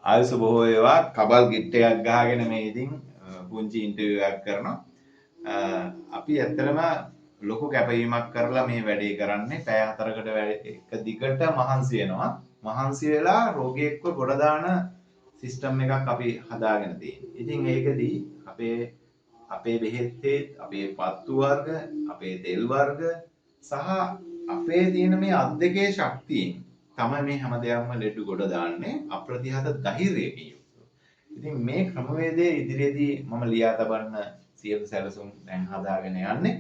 ආයුෂ බොහෝ වේවා කබල් ගිට් එකක් ගහගෙන මේ ඉතින් පුංචි ඉන්ටර්විව් එකක් කරනවා. අපි ඇත්තටම ලොකු කැපවීමක් කරලා මේ වැඩේ කරන්නේ පැය 4කට එක දිගට මහන්සි වෙනවා. මහන්සි වෙලා රෝගියෙක්ව ගොඩ දාන සිස්ටම් එකක් අපි හදාගෙන තියෙනවා. ඉතින් ඒකදී අපේ බෙහෙත්තේ අපේ පත්තු වර්ග, අපේ තෙල් වර්ග සහ අපේ තියෙන මේ අත් දෙකේ ශක්තියෙන් තමයි මේ හැම දෙයක්ම ලෙඩ ගොඩ දාන්නේ අප්‍රතිහත ධෛර්යයෙන් යුක්තව. ඉතින් මේ ක්‍රමවේදයේ ඉදිරියේදී මම ලියා තබන්න සියලු සැලසුම් දැන් හදාගෙන යන්නේ.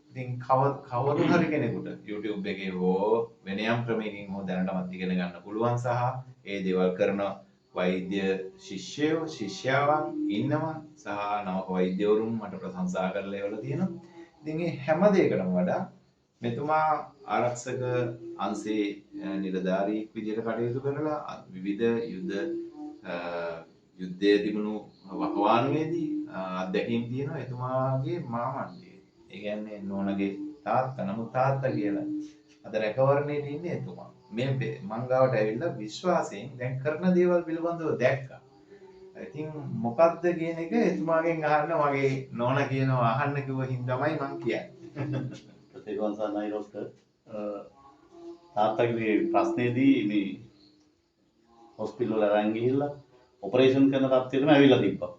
ඉතින් කවුරු හරි කෙනෙකුට YouTube එකේ හෝ වෙන යම් ක්‍රමයකින් හෝ දැනටමත් ඉගෙන ගන්න පුළුවන් සහ ඒ දේවල් කරන වෛද්‍ය ශිෂ්‍යාවන් ඉන්නවා සහ නවක වෛද්‍යවරුන් මට ප්‍රශංසා කරලා ඒවල තියෙනවා. ඉතින් මේ හැම දෙයකටම වඩා මෙතුමා ආරක්ෂක අංශයේ නිලධාරියෙක් විදිහට කටයුතු කරලා විවිධ යුද්ධයේ තිබුණු වකවානුවේදී අත්දැකීම් තියෙනවා එතුමාගේ මාමණ්ඩියේ. ඒ කියන්නේ නෝනගේ තාත්තා නමුත් තාත්තා කියලා අද රැකවරණයේ ඉන්නේ එතුමා. මේ මං ගාවට ඇවිල්ලා විශ්වාසයෙන් දැන් කරන දේවල් පිළිබඳව දැක්කා. ඉතින් මොකක්ද කියන එක එතුමාගෙන් අහන්න මගේ නෝනා කියනවා අහන්න කිව්ව හින්දාමයි මං කියන්නේ. ප්‍රතිගොන් සන්නයි ડોක්ටර් තාත්තගේ ප්‍රශ්නේදී මේ හොස්පිටල් වල අරන් ගිහිල්ලා ඔපරේෂන් කරන තත්ත්වෙටම ඇවිල්ලා තිබ්බා.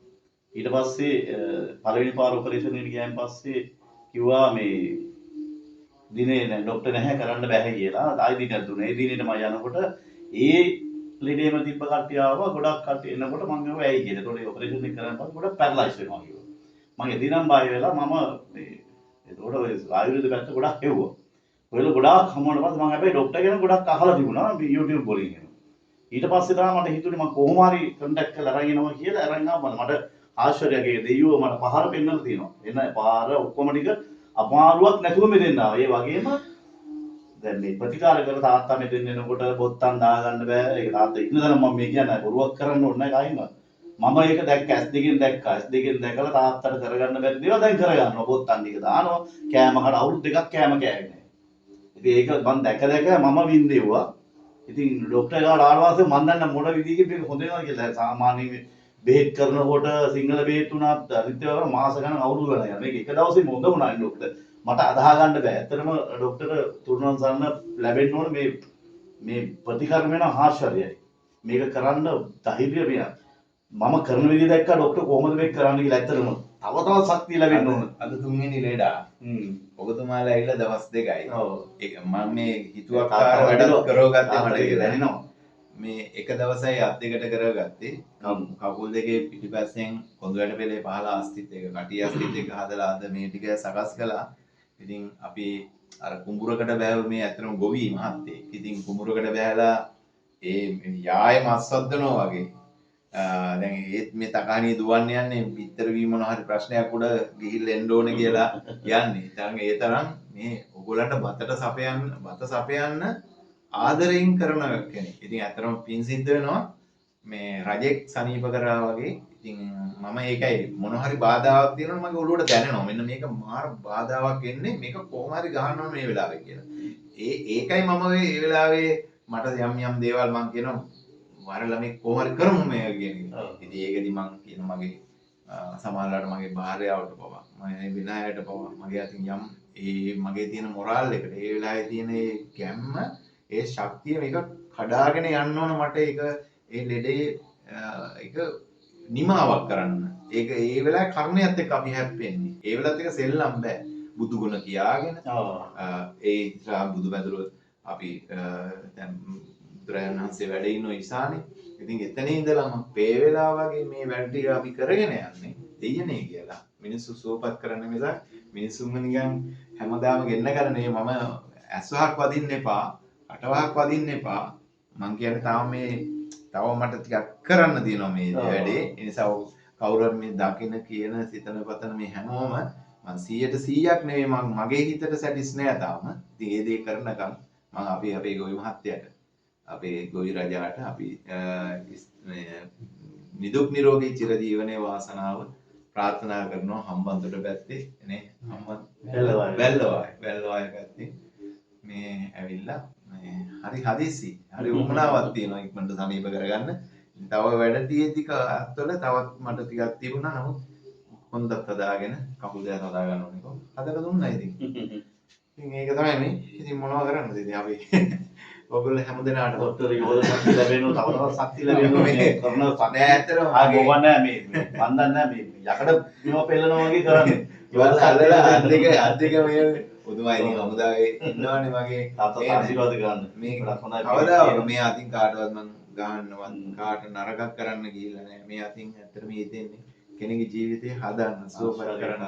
ඊට පස්සේ පළවෙනි පාර ඔපරේෂන් එකට ගියන් පස්සේ කිව්වා මේ දිනේ නෑ ડોක්ටර් නැහැ කරන්න බෑ කියලා. ආයි දිනක් දුන්නා. ඒ දිනෙට මම යනකොට ඒ ලෙඩේම තිබ්බ කට්ටිය ආවා. ගොඩක් කට්ටිය එනකොට මම කිව්වා ඇයි කියලා. ඒතකොට ඔපරේෂන් එක කරන් පස්සේ ගොඩක් පැරලයිස් වෙනවා කිව්වා. මම එදිනම් බය වෙලා මම මේ ඒතකොට ඔය ආයුර්වේද පැත්ත ගොඩක් හෙව්වා. ඔයල ගොඩාක් හමුවන පස්සේ මම හැබැයි ડોක්ටර් කෙනෙක් ගොඩක් අහලා තිබුණා YouTube වලින්. ඊට පස්සේ තමයි මට හිතුනේ මම කොහොම හරි කන්ටැක්ට් කරලා අරන් එනවා කියලා අරන් ආවා. මට ආශ්චර්යයක් ඒ දෙයියෝ මට පහර පෙන්නලා තියෙනවා. එන්න පාර ඔක්කොම ටික අමාරුවක් නැතුව මෙතෙන් ආවා. ඒ වගේම දැන් මේ ප්‍රතිකාර කරලා තාත්තා මෙතෙන් එනකොට බොත්තම් දාගන්න බෑ. ඒක තාත්තා ඉන්නදනම් මම මේ කියන්නේ බොරුවක් කරන්න ඕනේ නැහැ කයින්වත්. මම ඒක දැක්ක S2 දැක්කා. S2 දැකලා තාත්තට කරගන්න බැරි දේවල් දැන් කරගන්නවා. බොත්තම් ටික දානවා. කෑම කන අවුරුදු දෙකක් කෑම කෑවේ නැහැ. ඉතින් ඒක මම දැක මම වින්දෙව්වා. ඉතින් ડોක්ටර් ගාවට ආවට පස්සේ මම දන්න මොන විදිහකින් මේක හොඳ වෙනවද කියලා. සාමාන්‍ය බෙහෙත් කරනකොට සිංහල බෙහෙත් උනත් අනිත්‍යවර මාස ගණන් අවුරුදු ගණන් යනවා. මේක එක දවසෙම හොඳ වුණා ડોක්ටර්. මට අදහා ගන්න බෑ. ඇත්තටම ડોක්ටර් තුරුණන් සන්න ලැබෙන්න ඕන මේ ප්‍රතිකර්ම වෙන ආශ්චර්යයි. මේක කරන්න ධෛර්යය වෙනවා. මම කරන විදිහ දැක්කා ડોක්ටර් කොහොමද මේක කරන්න කියලා ඇත්තටම තව තවත් ශක්තිය ලැබෙන්න ඕන. අද තුන්වෙනි ලේඩා. ඔබතුමාලා ඇවිල්ලා දවස් 2යි. ඔව්. ඒක මම මේ හිතුවක්කාර වැඩ කරවගත්තේ මට දැනෙනවා. මේ එක දවසයි අත් දෙකට කරගත්තේ. කකුල් දෙකේ පිටිපස්සෙන් කොඳු වැට පෙලේ පහළ අස්තිත් එක කටි අස්තිත් එක හදලා අද මේ ටික සකස් කළා. ඉතින් අපි අර කුඹුරකට බෑව මේ ඇත්තටම ගොවි මහත්තයෙක්. ඉතින් කුඹුරකට බෑලා ඒ යාය මස්සද්දනවා වගේ. දැන් ඒත් මේ තකාණිය දුවන්න යන්නේ පිටර වී මොන හරි ප්‍රශ්නයක් උඩ ගිහිල්ලා එන්න ඕනේ කියලා යන්නේ. ඉතින් ඒ තරම් මේ ඔයගොල්ලන්ට බත සපයන්න ආදරයෙන් කරන කෙනෙක්. ඉතින් ඇත්තටම පින් සිද්ධ වෙනවා මේ රජෙක් සනීප කරා වගේ. ඉතින් මම ඒකයි මොන හරි බාධාවක් තියෙනවා මගේ ඔළුවට දැනෙනවා. මෙන්න මේක මාර බාධාවක් එන්නේ මේක කොහොම හරි ගහන්න ඕනේ මේ වෙලාවේ කියලා. ඒකයි මම මේ වෙලාවේ මට යම් දේවල් මම කියනවා වරලා මේ කොහොම හරි කරමු මේ කියන එක. ඉතින් ඒකෙදි මම කියන මගේ සමහරවිට මගේ භාර්යාවට පවා මගේ විනායට පවා මගේ අතින් යම් ඒ මගේ තියෙන මොරාල් එකට ඒ වෙලාවේ තියෙන ඒ ගැම්ම ඒ ශක්තිය මේක කඩාගෙන යන්න ඕන මට ඒක ඒ ලෙඩේ ඒක නිමාවක් කරන්න. ඒක ඒ වෙලාවේ කර්මයත් එක්ක අපි හැප්පෙන්නේ. ඒ වෙලාවත් එක සෙල්ලම් බෑ. බුදු ගුණ කියාගෙන ඒ බුදු බැඳුරු අපි දැන් බුදුරජාණන් වහන්සේ වැඩ ඉන්න ඉසානේ. ඉතින් එතන ඉඳලම පේ වෙලා වගේ මේ වැඩ ටික අපි කරගෙන යන්නේ දෙයනේ කියලා. මිනිස්සු සුවපත් කරන්න මිසක් මිනිස්සුන්ව නිකන් හැමදාම ගෙන්න ගන්න නේ මම ඇස්වහක් වදින්න එපා, අටවහක් වදින්න එපා. මං කියන්නේ තව මට ටිකක් කරන්න තියෙනවා මේ වැඩේ. ඒ නිසා කවුරු හරි මේ දකින්න කියන සිතන පතන මේ හැමෝම මං 100% නෙවෙයි මගේ හිතට සැටිස් නෑ තාම. ඉතින් ඒ දේ කරනකම් මං අපේ ගොවි මහත්තයාට අපේ ගොවි රජාට අපි නිදුක් නිරෝගී චිරජීවනයේ වාසනාව ප්‍රාර්ථනා කරනවා හම්බන්තොට පැත්තේ නේ වැල්ලවාය පැත්තේ මේ ඇවිල්ලා හරි හදිසි හරි උමනාවක් තියෙනවා ඉක්මනට සමීප කරගන්න. තව වැඩ තියෙද්දි අත්වල තවත් මට ටිකක් තිබුණා. නමුත් හොඳත් හදාගෙන කකුල් දෙක හදා ගන්න ඕනේ කො. හදලා දුන්නා ඉතින්. ඉතින් ඒක තමයි මේ. ඉතින් මොනවද කරන්නද ඉතින් අපි. ඔයගොල්ලෝ හැමදෙනාටම ડોක්ටර් යෝධ ශක්තිය ලැබෙනවා තව තවත් ශක්තිය ලැබෙනවා මේ කරන නෑ ශක්තිය ඇත්තටම ආ ගෝවන් නෑ මේ මන් දන්නේ නෑ මේ යකඩ මේව පෙන්නනවා වගේ කරන්නේ ඉවල් හදලා අද්දක මේ පුදුමයි ඉතින් හමුදාවේ ඉන්නවනේ මගේ තාත්තා ආශිර්වාද ගන්න මේ ගොඩක් හොඳයි කවදාවත් මේ අතින් කාටවත් මම ගහන්නවත් කාට නරකක් කරන්න ගිහිල්ලා නෑ. මේ අතින් ඇත්තටම හිතෙන්නේ කෙනෙකුගේ ජීවිතය හදන්න සුවපත් කරන්න.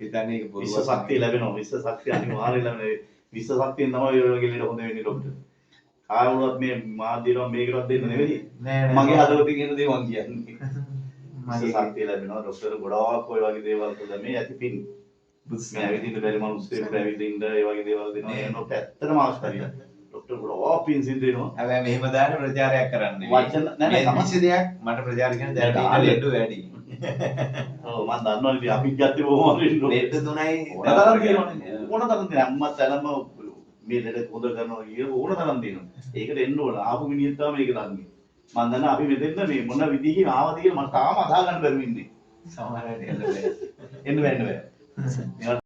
හිතන්නේ ඒක විශ්ව බොරුවක් ශක්තිය ලැබෙනවා විශ්ව ශක්තිය අනිවාර්යයෙන් ලැබෙනවා විශ්ව ශක්තියෙන් තමයි ඔය වගේ ලෙඩ හොඳ වෙන්නේ ડોක්ටර් කාවුවත් මේ මාධ්‍යරව මේකවත් දෙන්න නෙවෙයි නෑ මගේ හදවතින් එන දේ මං කියන්නේ මගේ විශ්ව ශක්තිය ලැබෙනවා ડોක්ටර් ගොඩාක් ඔය වගේ දේවල් කරලා මේ ඇති පින් මේ ඇවිදින්න බැරි මිනිස්සුන්ට ඇවිදින්න ඒ වගේ දේවල් දෙනවා එනකොට ඇත්තටම ආශ්චර්යයි ડોක්ටර් ගොඩාක් පින් සිද්ධ වෙනවා හැබැයි මෙහෙම දාන්න ප්‍රචාරයක් කරන්න වචන නෑ නෑ කිසි දෙයක් මට ප්‍රචාර කරන දැන් තියෙන ලෙඩ වැඩි. ඔව් මම දන්නවා ඉතින් අපි ගත්තේ බොහොම වෙන්න ලෙඩ තුනයි ඕන තරම් තියෙනවනේ ඕන තරම් තියෙනවා අම්මා තැනම මේ ලෙඩ හොද කරනවා කියලා ඕන තරම් තියෙනවා ඒකට එන්න ඕන ආපු මිනිහෙක් තමයි මේක දන්නේ මම දන්නා අපි මෙතෙන්ද මේ මොන විදිහකින් ආවද කියලා මට තාම අදා ගන්න බැරි වෙන්නේ සමහර වෙලාවට එන්න බෑ